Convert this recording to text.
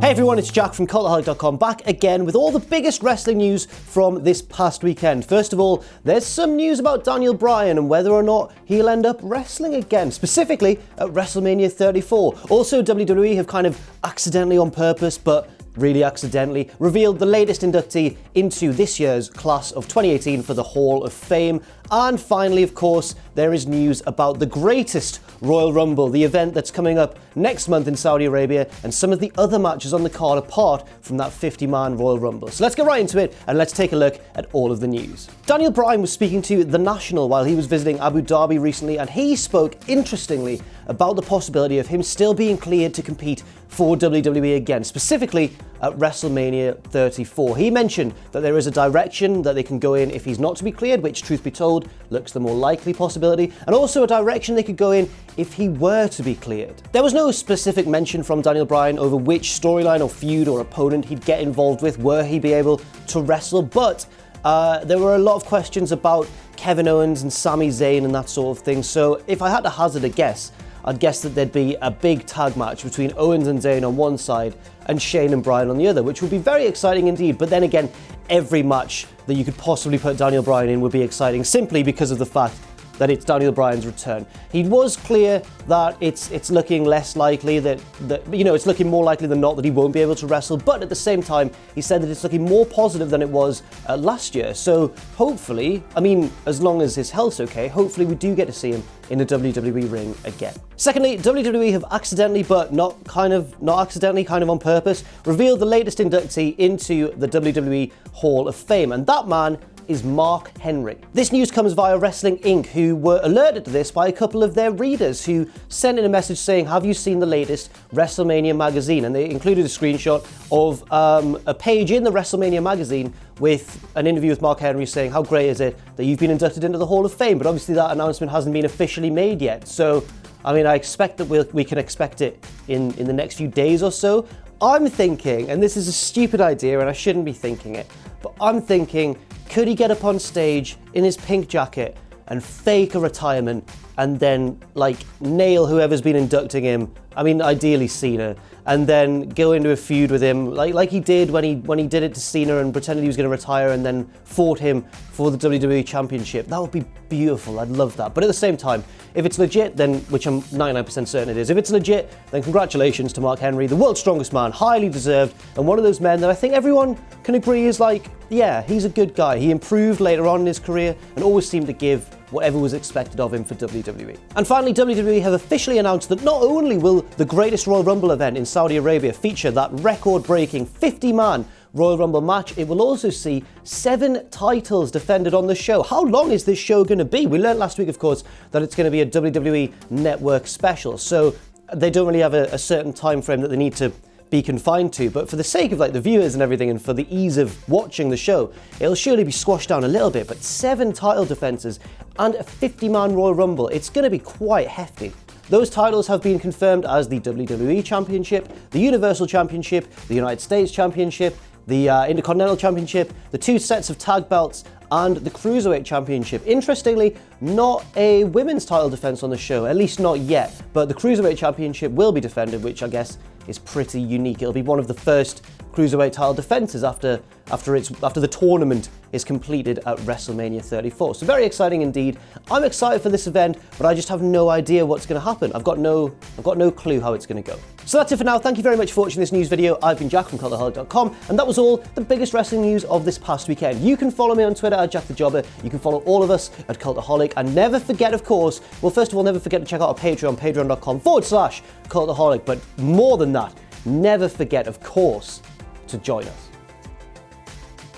Hey everyone, it's Jack from Cultaholic.com, back again with all the biggest wrestling news from this past weekend. First of all, there's some news about Daniel Bryan and whether or not he'll end up wrestling again, specifically at WrestleMania 34. Also, WWE have kind of accidentally on purpose, but really accidentally, revealed the latest inductee into this year's class of 2018 for the Hall of Fame. And finally, of course, there is news about the greatest Royal Rumble, the event that's coming up next month in Saudi Arabia, and some of the other matches on the card apart from that 50-man Royal Rumble. So let's get right into it and let's take a look at all of the news. Daniel Bryan was speaking to The National while he was visiting Abu Dhabi recently, and he spoke interestingly about the possibility of him still being cleared to compete for WWE again, specifically at WrestleMania 34. He mentioned that there is a direction that they can go in if he's not to be cleared, which, truth be told, looks the more likely possibility, and also a direction they could go in if he were to be cleared. There was no specific mention from Daniel Bryan over which storyline or feud or opponent he'd get involved with were he be able to wrestle, but there were a lot of questions about Kevin Owens and Sami Zayn and that sort of thing, so if I had to hazard a guess, I'd guess that there'd be a big tag match between Owens and Zayn on one side and Shane and Bryan on the other, which would be very exciting indeed. But then again, every match that you could possibly put Daniel Bryan in would be exciting simply because of the fact that it's Daniel Bryan's return. He was clear that it's looking less likely that it's looking more likely than not that he won't be able to wrestle, but at the same time, he said that it's looking more positive than it was last year. So hopefully, as long as his health's okay, hopefully we do get to see him in the WWE ring again. Secondly, WWE have accidentally, but not accidentally, kind of on purpose, revealed the latest inductee into the WWE Hall of Fame, and that man is Mark Henry. This news comes via Wrestling Inc., who were alerted to this by a couple of their readers who sent in a message saying, have you seen the latest WrestleMania magazine? And they included a screenshot of a page in the WrestleMania magazine with an interview with Mark Henry saying, how great is it that you've been inducted into the Hall of Fame? But obviously that announcement hasn't been officially made yet. So, I expect that we can expect it in the next few days or so. I'm thinking, and this is a stupid idea and I shouldn't be thinking it, but I'm thinking, could he get up on stage in his pink jacket and fake a retirement and then nail whoever's been inducting him? Ideally Cena, and then go into a feud with him like he did when he did it to Cena and pretended he was going to retire and then fought him for the WWE Championship. That would be beautiful. I'd love that. But at the same time, if it's legit, then, which I'm 99% certain it is, if it's legit, then congratulations to Mark Henry, the world's strongest man, highly deserved, and one of those men that I think everyone can agree is yeah, he's a good guy. He improved later on in his career and always seemed to give whatever was expected of him for WWE. And finally, WWE have officially announced that not only will the greatest Royal Rumble event in Saudi Arabia feature that record-breaking 50-man Royal Rumble match, it will also see 7 titles defended on the show. How long is this show going to be? We learned last week, of course, that it's going to be a WWE Network special, so they don't really have a certain time frame that they need to be confined to, but for the sake of the viewers and everything and for the ease of watching the show, it'll surely be squashed down a little bit, but 7 title defenses and a 50-man Royal Rumble, it's going to be quite hefty. Those titles have been confirmed as the WWE Championship, the Universal Championship, the United States Championship, the Intercontinental Championship, the 2 sets of tag belts, and the Cruiserweight Championship. Interestingly, not a women's title defense on the show, at least not yet, but the Cruiserweight Championship will be defended, which I guess is pretty unique. It'll be one of the first Cruiserweight title defenses after the tournament is completed at WrestleMania 34. So very exciting indeed. I'm excited for this event, but I just have no idea what's going to happen. I've got no clue how it's going to go. So that's it for now. Thank you very much for watching this news video. I've been Jack from Cultaholic.com, and that was all the biggest wrestling news of this past weekend. You can follow me on Twitter at JackTheJobber. You can follow all of us at Cultaholic, and never forget, of course, well, first of all, never forget to check out our Patreon, patreon.com/Cultaholic. But more than that, never forget, of course, to join us.